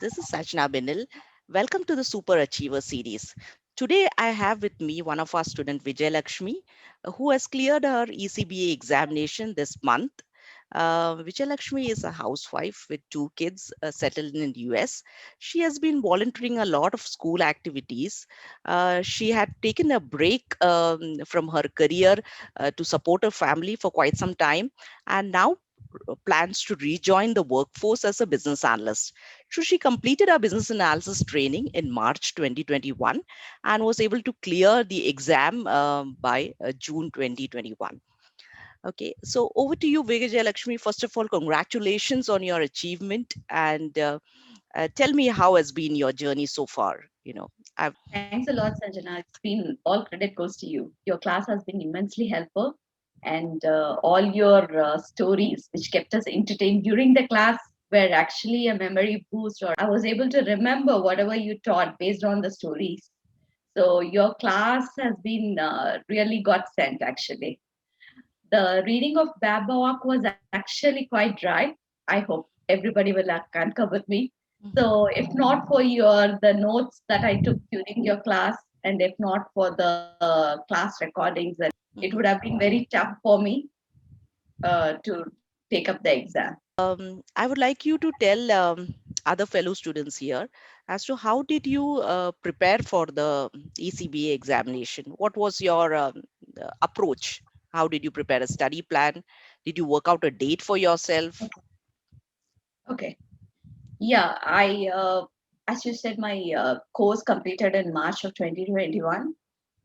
This is Sajna Binil. Welcome to the Super Achiever series. Today, I have with me one of our student, Vijay Lakshmi, who has cleared her ECBA examination this month. Vijay Lakshmi is a housewife with two kids settled in the US. She has been volunteering a lot of school activities. She had taken a break from her career to support her family for quite some time, and now plans to rejoin the workforce as a business analyst. So she completed her business analysis training in March 2021 and was able to clear the exam by June 2021. Okay, so over to you, Vijay Lakshmi. First of all, congratulations on your achievement, and tell me how has been your journey so far. I've Thanks a lot, Sanjana. It's been all credit goes to you. Your class has been immensely helpful, and all your stories, which kept us entertained during the class, were actually a memory boost. Or I was able to remember whatever you taught based on the stories. So your class has been really got sent. Actually, the reading of Babawak was actually quite dry. I hope everybody will concur with me. So if not for the notes that I took during your class, and if not for the class recordings, and it would Mhm. have been very tough for me to take up the exam. I would like you to tell other fellow students here as to how did you prepare for the ECBA examination? What was your approach? How did you prepare a study plan? Did you work out a date for yourself? Okay. Yeah, as you said, my course completed in March of 2021.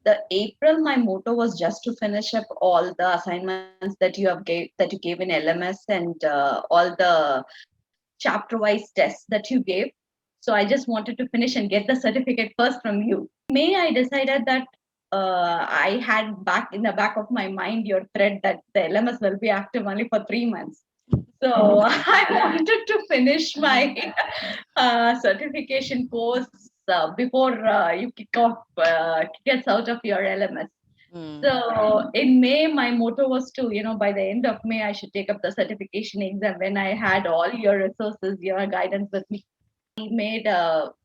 The April, my motto was just to finish up all the assignments that you gave in LMS, and all the chapter wise tests that you gave. So I just wanted to finish and get the certificate first from you. May I decided that I had back in the back of my mind your thread that the LMS will be active only for 3 months. So I wanted to finish my certification course before you kick us out of your LMS. Mm, So in May, my motto was to, by the end of May, I should take up the certification exam when I had all your resources, your guidance with me. I made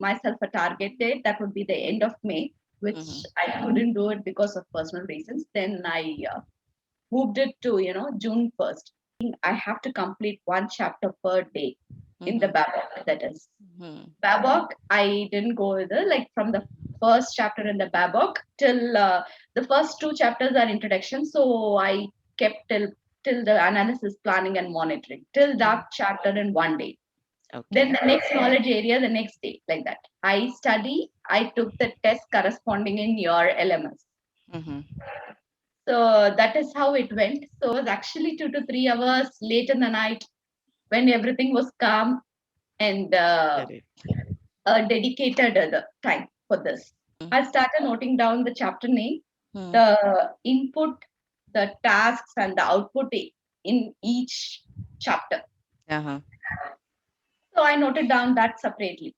myself a target date that would be the end of May, which mhm, I couldn't do it because of personal reasons. Then I moved it to, June 1st. I have to complete one chapter per day in the mhm, Babok, that is. mhm, Babok, I didn't go with it. Like from the first chapter in the Babok till the first two chapters are introduction. So I kept till the analysis, planning, and monitoring till that mhm. chapter in one day. Then Okay. the next knowledge area the next day, like that. I study. I took the test corresponding in your LMS. Mhm. So that is how it went. So it was actually 2 to 3 hours late in the night when everything was calm and Correct. a dedicated time for this. Mm, I started noting down the chapter name, mm, the input, the tasks, and the output in each chapter. uh-huh. So I noted down that separately.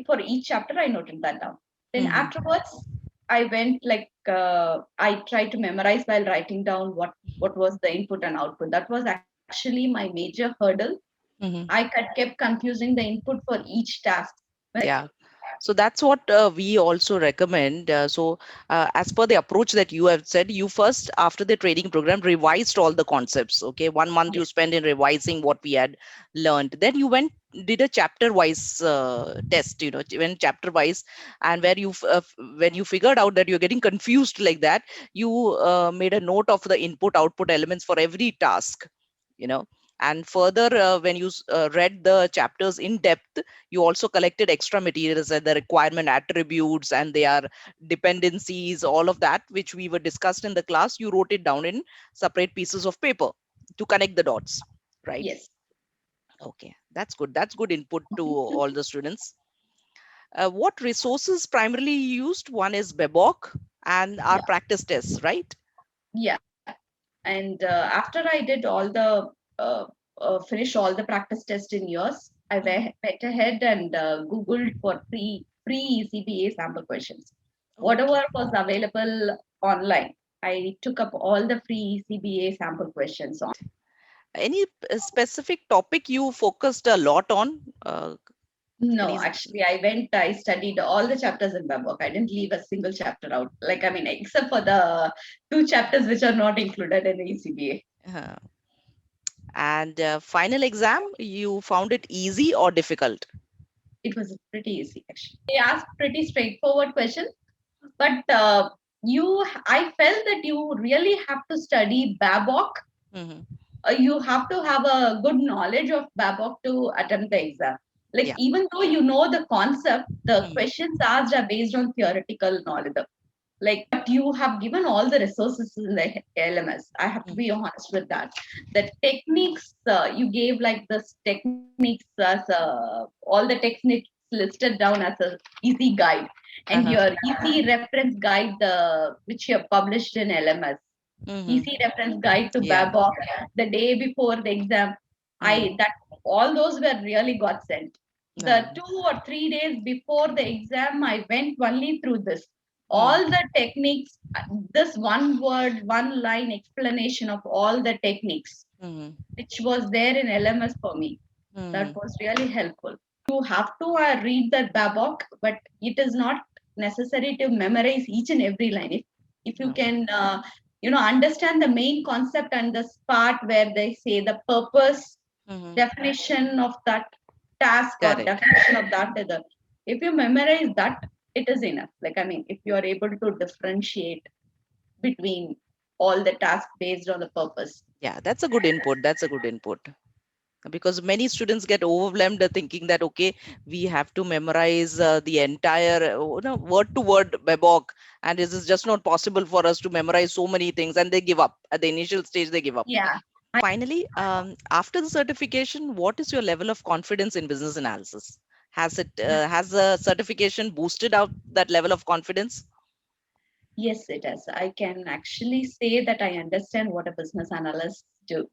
For each chapter, I noted that down. Then Mhm, afterwards, I went like I tried to memorize while writing down what was the input and output. That was actually my major hurdle. mhm. Kept confusing the input for each task. Yeah. So that's what we also recommend. As per the approach that you have said, you first, after the training program, revised all the concepts. Okay, 1 month you Yes. spent in revising what we had learned. Then you went did a chapter wise test. When chapter wise, and where when you figured out that you're getting confused like that, you made a note of the input output elements for every task. You know. And further, when you read the chapters in depth, you also collected extra materials and the requirement attributes and their dependencies, all of that which we were discussed in the class. You wrote it down in separate pieces of paper to connect the dots, right? Yes. Okay, that's good input to all the students. What resources primarily you used? One is Bebok and our Yeah. practice tests, right? Yeah. And after I did all the finish all the practice test in yours, I Mhm. went ahead and Googled for free ECBA sample questions. Okay. Whatever was available online, I took up all the free ECBA sample questions Any specific topic you focused a lot on? No, Any? actually, I studied all the chapters in Babok. I didn't leave a single chapter out. Like, I mean, except for the two chapters which are not included in the ECBA. Uh, and final exam, you found it easy or difficult? It was pretty easy, actually. They asked pretty straightforward questions, but I felt that you really have to study Babok. Hmm. You have to have a good knowledge of Babok to attempt the exam. Like, Yeah. even though you know the concept, the Mhm. questions asked are based on theoretical knowledge. Like, but you have given all the resources in the LMS. I have to Mhm. be honest with that. The techniques you gave, like the techniques as all the techniques listed down as a easy guide, and Uh-huh. your easy reference guide, the which you have published in LMS, Hmm. easy reference guide to Yeah. Babok the day before the exam. Mm. I that all those were really got sent. The Uh, 2 or 3 days before the exam, I went only through this. mm. All the techniques, this one word, one line explanation of all the techniques, Mhm. which was there in LMS for me. That Mhm. was really helpful. You have to read that Babok, but it is not necessary to memorize each and every line. If you No. can, understand the main concept and this part where they say the purpose, Mhm. definition of that task or Correct. definition of that other. If you memorize that, it is enough. Like, I mean, if you are able to differentiate between all the tasks based on the purpose. Yeah, that's a good input. That's a good input. Because many students get overwhelmed thinking that okay, we have to memorize the entire word to word Babok, and this is just not possible for us to memorize so many things, and they give up at the initial stage. They give up. Yeah. Finally, after the certification, what is your level of confidence in business analysis? Has the certification boosted out that level of confidence? Yes, it is. I can actually say that I understand what a business analyst do.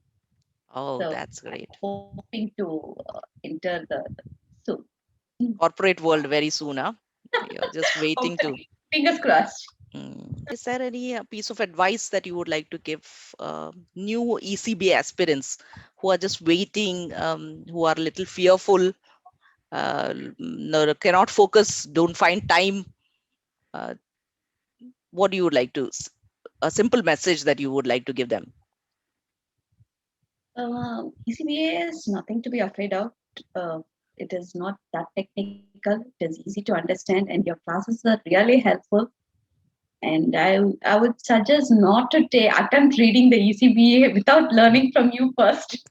Oh, So that's great. I'm hoping to enter the soon. Corporate world very soon, huh? You're just waiting to. Hopefully, fingers crossed. Is there any piece of advice that you would like to give new ECB aspirants who are just waiting, who are a little fearful, no, cannot focus, don't find time? Uh, what do you would like to, a simple message that you would like to give them? ECBA is nothing to be afraid of. Uh, it is not that technical. It is easy to understand, and your classes are really helpful. And I would suggest not to attempt reading the ECBA without learning from you first.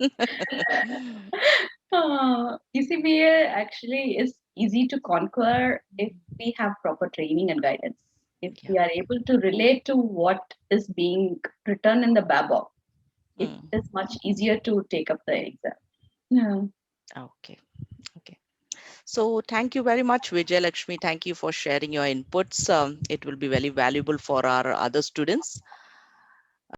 ECBA actually is easy to conquer if we have proper training and guidance. If Yeah. we are able to relate to what is being written in the Babok, it Mm. is much easier to take up the exam. Yeah. Okay. Okay. So thank you very much, Vijay Lakshmi. Thank you for sharing your inputs. It will be very valuable for our other students.